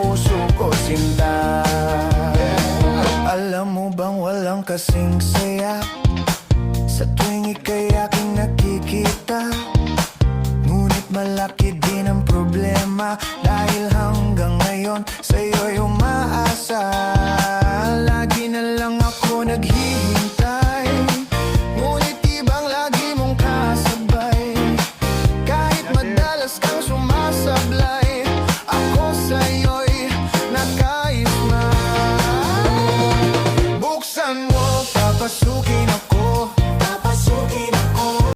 puso ko sinta. Alam mo bang walang kasing saya sa tuwing ika'y aking nakikita? Ngunit malaki din ang problema, dahil hanggang ngayon sa'yo'y umaasa. Lagi na lang ako naghihintay, ngunit ibang lagi mong kasabay. Kahit madalas kang sumasablay, ako sa'yo'y nakaisma. Buksan mo, papasukin ako